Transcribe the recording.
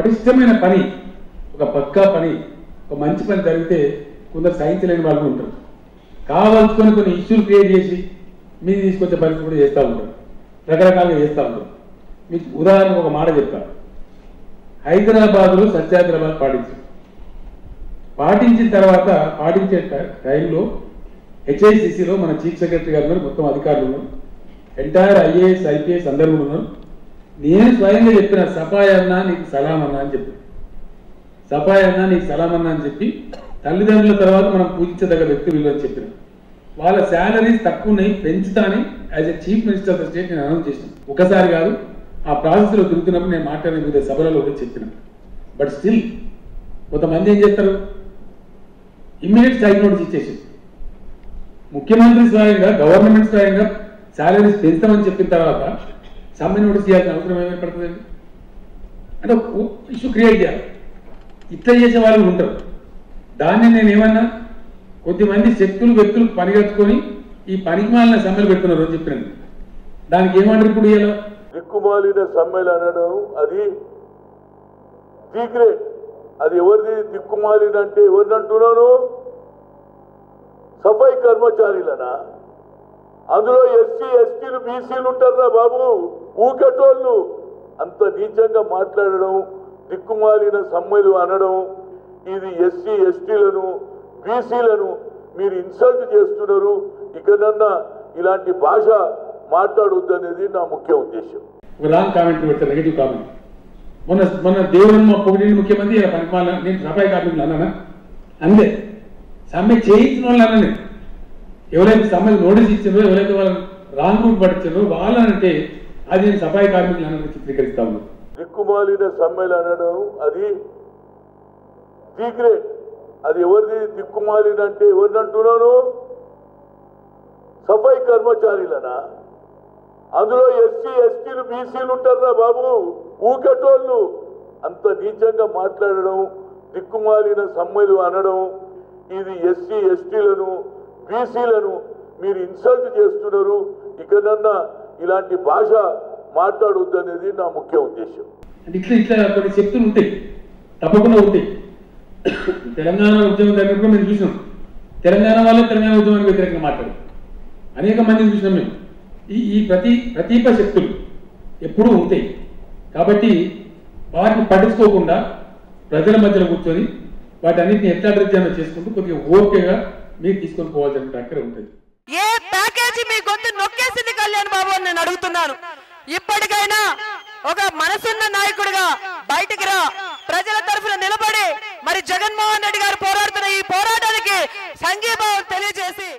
పటిష్టమైన పని, ఒక పక్కా పని, ఒక మంచి పని జరిగితే కొందరు సహించలేని వాళ్ళు ఉంటారు. కావాల్సుకొని కొన్ని ఇష్యూలు క్రియేట్ చేసి మీరు తీసుకొచ్చే పరిస్థితి కూడా చేస్తూ ఉంటారు, రకరకాలుగా చేస్తూ ఉంటారు. మీకు ఉదాహరణ ఒక మాట చెప్తాను. హైదరాబాద్లో సత్యాగ్రహాలు పాటించిన తర్వాత పాటించే టైంలో హెచ్ఐసిసిలో మన చీఫ్ సెక్రటరీ గారు ఉన్నారు, మొత్తం అధికారులు ఉన్నారు, ఎంటైర్ ఐఏఎస్ ఐపీఎస్ అందరూ ఉన్నారు. నేను స్వయంగా చెప్పిన సఫాయి అన్నా నీకు సలాం అన్నా అని చెప్పి, సఫాయి అన్నా నీకు సలాం అన్నా అని చెప్పి తల్లిదండ్రుల తర్వాత మనం పూజించదగ్గ వ్యక్తులు అని చెప్పిన వాళ్ళ శాలరీస్ తక్కువ ఉన్నాయి, పెంచుతా అని as a chief minister of the state నేను అనౌన్స్ చేసిన. ఒకసారి కాదు, ఆ ప్రాసెస్లో తిరుగుతున్నప్పుడు నేను మాట్లాడిన వివిధ సభలలో కూడా చెప్పిన. బట్ స్టిల్ కొంతమంది ఏం చేస్తారు, ఇమ్మీడియట్ స్ట్రైక్ నోటీస్ ఇచ్చేసి ముఖ్యమంత్రి స్వయంగా గవర్నమెంట్ స్వయంగా శాలరీస్ పెంచుతామని చెప్పిన తర్వాత సమ్మె నోటీస్ చేయాల్సిన అవసరం ఏమైపడుతుందండి? అంటే ఇష్యూ క్రియేట్ చేయాలి. ఇట్లా చేసే వాళ్ళు ఉంటారు. దాన్ని నేను ఏమన్నా కొద్దిమంది వ్యక్తులు పనిగట్టుకొని ఈ పనికి మాలిన సమ్మెలు పెడుతున్నారు అని చెప్పినాను. దానికి ఏమంటారు ఇప్పుడు? ఇలా దిక్కుమాలిన సమ్మెలు అనడం అది సీక్రెట్. అది ఎవరిది దిక్కుమాలిన అంటే ఎవరిని అంటున్నాను? సఫాయి కర్మచారులనా? అందులో ఎస్సీ ఎస్టీలు బీసీలు ఉంటారా బాబు, ఊకటోళ్ళు. అంత నీచంగా మాట్లాడడం, దిక్కుమాలిన సమ్మెలు అనడం, ఇది ఎస్సీ ఎస్టీలను బీసీలను మీరు ఇన్సల్ట్ చేస్తున్నారు. ఇకనన్నా ఇలాంటి భాష మాట్లాడొద్దు అనేది నా ముఖ్య ఉద్దేశం. ఒక రాంగ్ కామెంట్ పెడతారు, నెగిటివ్ కామెంట్. మొన్న దేవుడు పొగిడిన ముఖ్యమంత్రి ఇలా పనికిమాల నేను సఫాయి కార్మికులు అన్నానా? అందే సమ్మె చేయించిన వాళ్ళు అన్నది. ఎవరైతే సమ్మెకు నోటీస్ ఇచ్చారో, ఎవరైతే వాళ్ళని రాంగ్ రూట్ పట్టించారో వాళ్ళనంటే అది నేను సఫాయి కార్మికులు అన్నది చిత్రీకరిస్తా ఉన్నాను. దిక్కుమాలిన సమ్మెలు అనడం అది సీక్రెట్. అది ఎవరిది దిక్కుమాలిన అంటే ఎవరిని అంటున్నాను? సఫాయి కర్మచారులనా? అందులో ఎస్సీ ఎస్టీలు బీసీలు ఉంటారా బాబు, ఊకటోళ్ళు. అంత నీచంగా మాట్లాడడం, దిక్కుమాలిన సమ్మెలు అనడం, ఇది ఎస్సీ ఎస్టీలను బీసీలను మీరు ఇన్సల్ట్ చేస్తున్నారు. ఇకనన్నా ఇలాంటి భాష మాట్లాడొద్దు అనేది నా ముఖ్య ఉద్దేశం. ఇట్లా కొన్ని శక్తులు ఉంటాయి, తప్పకుండా ఉంటాయి. తెలంగాణ ఉద్యమం దగ్గర మేము చూసినాం. తెలంగాణ వాళ్ళే తెలంగాణ ఉద్యమానికి వ్యతిరేకంగా మాట్లాడారు. అనేక మందిని చూసినాం మేము. ఈ ప్రతీప శక్తులు ఎప్పుడూ ఉంటాయి. కాబట్టి వాటిని పట్టించుకోకుండా ప్రజల మధ్యలో కూర్చొని వాటన్నిటిని ఎట్లా అభివృద్ధి చేసుకుంటూ కొద్దిగా ఓపికగా మీరు తీసుకొని పోవాల్సిన అక్కడ ఉంటుంది. ఏ ప్యాకేజీ మీ గొంతు నొక్కేసింది కళ్యాణ్ బాబు అని నేను అడుగుతున్నాను. ఇప్పటికైనా ఒక మనసున్న నాయకుడిగా బయటికి రా, ప్రజల తరఫున నిలబడి మరి జగన్మోహన్ రెడ్డి గారు పోరాడుతున్న ఈ పోరాటానికి సంఘీభావం తెలియజేసి